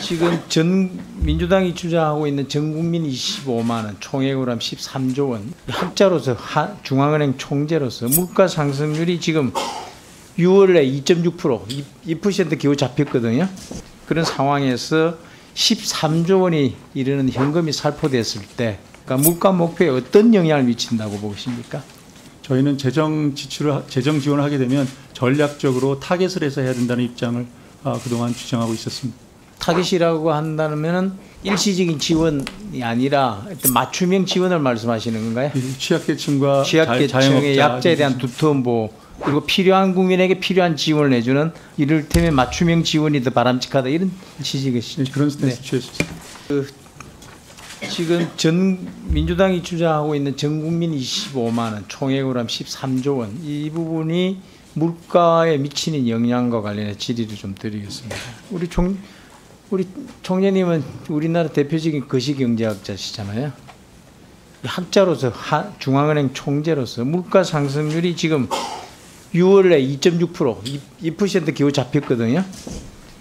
지금 민주당이 주장하고 있는 전국민 25만 원, 총액으로 하면 13조 원, 학자로서 중앙은행 총재로서 물가 상승률이 지금 6월에 2.6%, 2% 기호 잡혔거든요. 그런 상황에서 13조 원이 이르는 현금이 살포됐을 때, 그러니까 물가 목표에 어떤 영향을 미친다고 보십니까? 저희는 재정 지원을 하게 되면 전략적으로 타겟을 해서 해야 된다는 입장을 그동안 주장하고 있었습니다. 타겟이라고 한다면은 일시적인 지원이 아니라 맞춤형 지원을 말씀하시는 건가요? 취약계층과 취약계층의 약자에 대한 두터운 보호, 그리고 필요한 국민에게 필요한 지원을 내주는 이를테면 맞춤형 지원이 더 바람직하다, 이런 취지겠죠. 그런 스탠스 취했습니다. 지금 민주당이 주장하고 있는 전국민 25만 원, 총액으로 하면 13조 원, 이 부분이 물가에 미치는 영향과 관련해 질의를 좀 드리겠습니다. 우리 총재님은 우리나라 대표적인 거시경제학자시잖아요. 학자로서 중앙은행 총재로서 물가 상승률이 지금 6월에 2.6%, 2% 기호 잡혔거든요.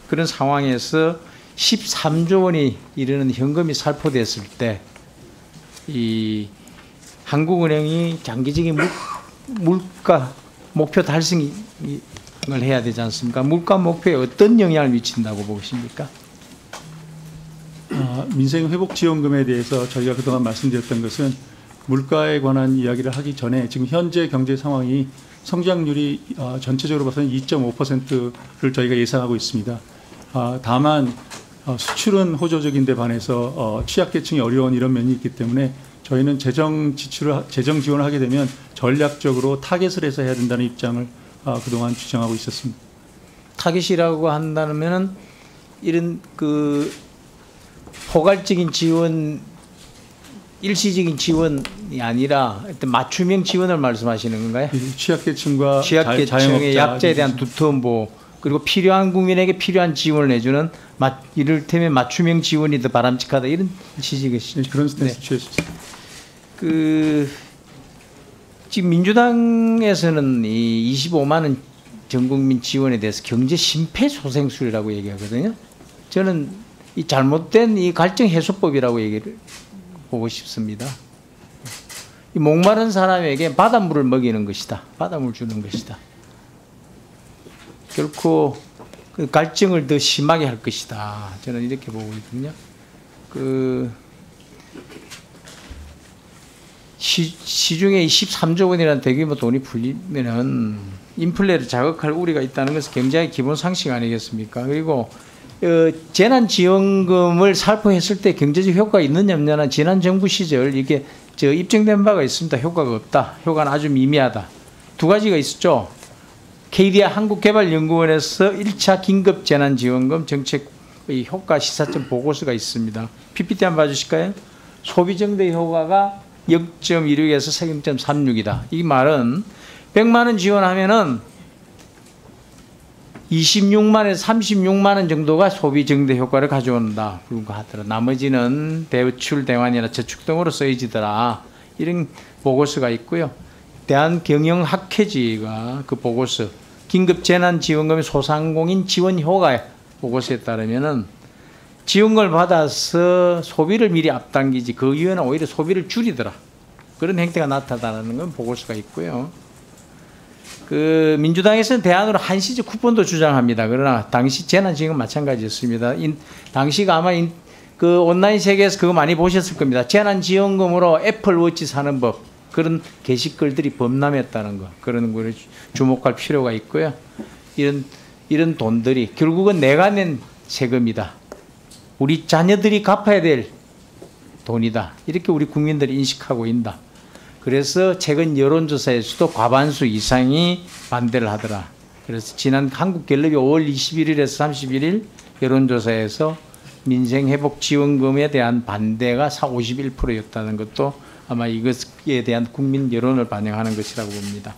그런 상황에서 13조 원이 이르는 현금이 살포됐을 때, 이 한국은행이 장기적인 물가 목표 달성을 해야 되지 않습니까? 물가 목표에 어떤 영향을 미친다고 보십니까? 민생회복지원금에 대해서 저희가 그동안 말씀드렸던 것은 물가에 관한 이야기를 하기 전에 지금 현재 경제 상황이 성장률이 전체적으로 봐서는 2.5%를 저희가 예상하고 있습니다. 다만 수출은 호조적인 데 반해서 취약계층이 어려운 이런 면이 있기 때문에 저희는 재정 지원을 하게 되면 전략적으로 타겟을 해서 해야 된다는 입장을 그동안 주장하고 있었습니다. 타겟이라고 한다면은 이런 포괄적인 지원, 일시적인 지원이 아니라 맞춤형 지원을 말씀하시는 건가요? 취약계층과 취약계층의 약자에 대한 두터운 보호, 그리고 필요한 국민에게 필요한 지원을 내주는 이를테면 맞춤형 지원이 더 바람직하다, 이런 취지겠죠. 그런 스탠스 취했습니다. 지금 민주당에서는 이 25만 원 전국민 지원에 대해서 경제 심폐소생술이라고 얘기하거든요. 저는 이 잘못된 이 갈증 해소법이라고 얘기를 보고 싶습니다. 이 목마른 사람에게 바닷물을 먹이는 것이다. 바닷물 주는 것이다. 결코 그 갈증을 더 심하게 할 것이다. 저는 이렇게 보고 있거든요. 시중에 13조 원이라는 대규모 돈이 풀리면은 인플레를 자극할 우려가 있다는 것은 굉장히 기본 상식 아니겠습니까? 그리고 재난지원금을 살포했을 때 경제적 효과가 있느냐 없느냐는 지난 정부 시절 이게 입증된 바가 있습니다. 효과가 없다. 효과는 아주 미미하다. 두 가지가 있었죠. KDI 한국개발연구원에서 1차 긴급 재난지원금 정책의 효과 시사점 보고서가 있습니다. PPT 한번 봐주실까요? 소비정도의 효과가 0.16에서 0.36이다. 이 말은 100만 원 지원하면은 26만에서 36만 원 정도가 소비 증대 효과를 가져온다 불과하더라. 나머지는 대출 대환이나 저축 등으로 쓰여지더라. 이런 보고서가 있고요. 대한경영학회지가 그 보고서 긴급재난지원금의 소상공인 지원 효과 보고서에 따르면은 지원금을 받아서 소비를 미리 앞당기지 그 이유는 오히려 소비를 줄이더라. 그런 행태가 나타나는 건 보고서가 있고요. 민주당에서는 대안으로 한시적 쿠폰도 주장합니다. 그러나 당시 재난지원금 마찬가지였습니다. 당시가 아마 온라인 세계에서 그거 많이 보셨을 겁니다. 재난지원금으로 애플워치 사는 법, 그런 게시글들이 범람했다는 거, 그런 거를 주목할 필요가 있고요. 이런 돈들이 결국은 내가 낸 세금이다. 우리 자녀들이 갚아야 될 돈이다. 이렇게 우리 국민들이 인식하고 있다. 그래서 최근 여론조사에서도 과반수 이상이 반대를 하더라. 그래서 지난 한국갤럽이 5월 21일에서 31일 여론조사에서 민생회복지원금에 대한 반대가 51%였다는 것도 아마 이것에 대한 국민 여론을 반영하는 것이라고 봅니다.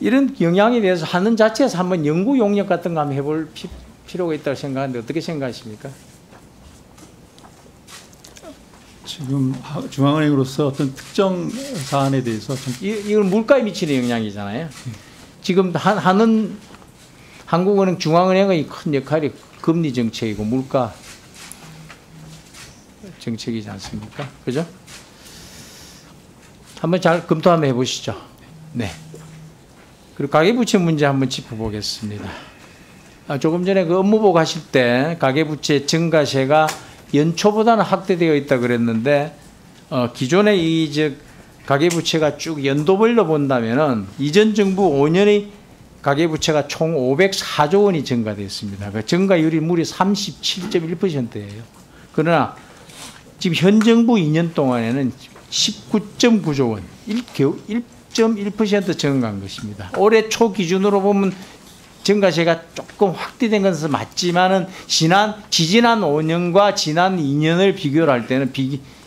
이런 영향에 대해서 하는 자체에서 한번 연구 용역 같은 거 한번 해볼 필요가 있다고 생각하는데 어떻게 생각하십니까? 지금 중앙은행으로서 어떤 특정 사안에 대해서 이건 물가에 미치는 영향이잖아요. 지금 한국은행 중앙은행의 큰 역할이 금리 정책이고 물가 정책이지 않습니까? 그죠? 한번 잘 검토 한번 해보시죠. 네. 그리고 가계부채 문제 한번 짚어보겠습니다. 조금 전에 그 업무보고 하실 때 가계부채 증가세가 연초보다는 확대되어 있다 그랬는데 기존의 가계부채가 쭉 연도별로 본다면은 이전 정부 5년의 가계부채가 총 504조 원이 증가됐습니다. 그 증가율이 무려 37.1%예요. 그러나 지금 현 정부 2년 동안에는 19.9조 원, 1.1% 증가한 것입니다. 올해 초 기준으로 보면 증가세가 조금 확대된 것은 맞지만은 지난 5년과 지난 2년을 비교를 할 때는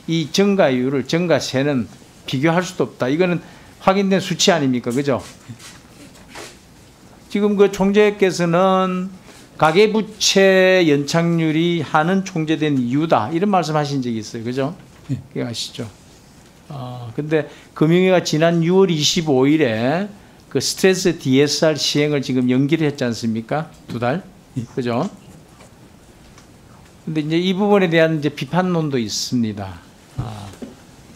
이 증가세는 비교할 수도 없다. 이거는 확인된 수치 아닙니까? 그죠? 지금 그 총재께서는 가계부채 연착률이 한은 총재된 이유다. 이런 말씀 하신 적이 있어요. 그죠? 네. 기억하시죠? 근데 금융위가 지난 6월 25일에 그 스트레스 DSR 시행을 지금 연기를 했지 않습니까? 2달? 그죠? 근데 이제 이 부분에 대한 이제 비판론도 있습니다.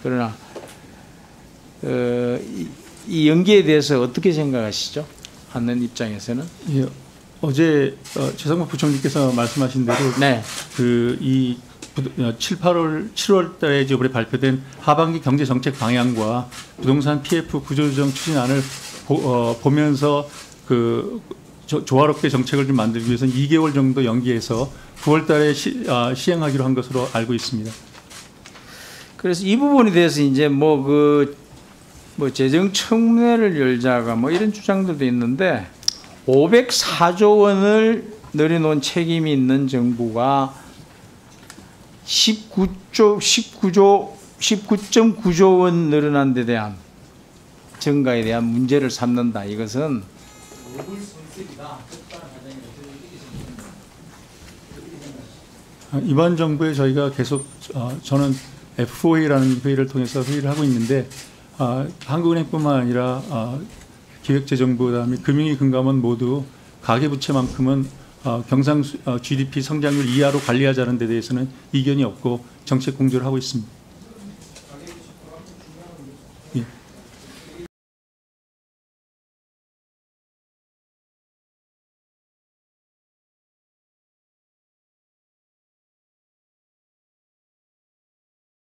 그러나, 이 연기에 대해서 어떻게 생각하시죠? 하는 입장에서는? 예, 어제 최상목 부총리께서 말씀하신 대로 네. 7월 달에 이번에 발표된 하반기 경제 정책 방향과 부동산 PF 구조조정 추진안을 보면서 그 조화롭게 정책을 좀 만들기 위해서는 2개월 정도 연기해서 9월 달에 시행하기로 한 것으로 알고 있습니다. 그래서 이 부분에 대해서 이제 재정 청문회를 열자가 이런 주장들도 있는데 504조 원을 늘어놓은 책임이 있는 정부가 19.9조 원 늘어난 데 대한 증가에 대한 문제를 삼는다. 이것은 이번 정부에 저희가 계속 저는 F4A라는 회의를 통해서 회의를 하고 있는데 한국은행뿐만 아니라 기획재정부 그다음에 금융위 금감원 모두 가계부채만큼은 경상 GDP 성장률 이하로 관리하자는 데 대해서는 이견이 없고 정책 공조를 하고 있습니다. 예.